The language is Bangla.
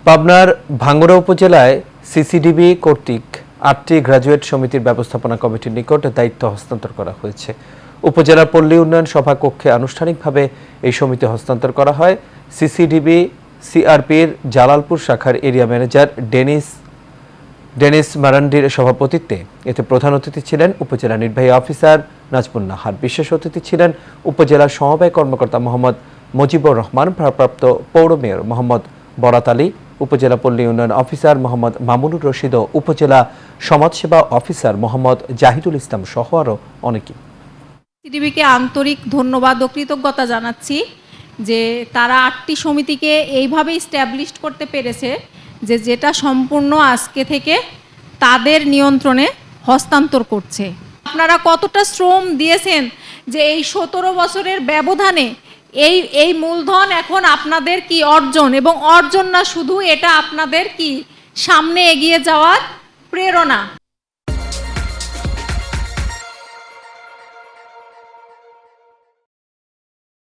পাবনার ভাঙ্গুড়া উপজেলায় সিসিডিবি কর্তৃক ৮টি গ্রাজুয়েট সমিতির ব্যবস্থাপনা কমিটির নিকট দায়িত্ব হস্তান্তর করা হয়েছে। উপজেলার পল্লী উন্নয়ন সভা কক্ষে আনুষ্ঠানিকভাবে এই সমিতি হস্তান্তর করা হয়। সিসিডিবি সিআরপির জালালপুর শাখার এরিয়া ম্যানেজার ডেনিস মারান্ডির সভাপতিত্বে এতে প্রধান অতিথি ছিলেন উপজেলা নির্বাহী অফিসার নাজমুন নাহার। বিশেষ অতিথি ছিলেন উপজেলা সমবায় কর্মকর্তা মোহাম্মদ মুজিবুর রহমান, ভারপ্রাপ্ত পৌর মেয়র মোহাম্মদ বরাত আলী, উপজেলা পল্লী উন্নয়ন অফিসার মোহাম্মদ মামুনুর রশিদ ও উপজেলা সমাজসেবা অফিসার মোহাম্মদ জাহিদুল ইসলাম সহ আরও অনেকে। সিডিবিকে আন্তরিক ধন্যবাদ ও কৃতজ্ঞতা জানাচ্ছি যে তারা ৮টি সমিতিকে এইভাবে স্ট্যাবলিশ করতে পেরেছে যে যেটা সম্পূর্ণ আজকে থেকে তাদের নিয়ন্ত্রণে হস্তান্তর করছে। আপনারা কতটা শ্রম দিয়েছেন যে এই ১৭ বছরের ব্যবধানে এই মূলধন এখন আপনাদের কি অর্জন, এবং অর্জন না শুধু, এটা আপনাদের কি সামনে এগিয়ে যাওয়ার প্রেরণা।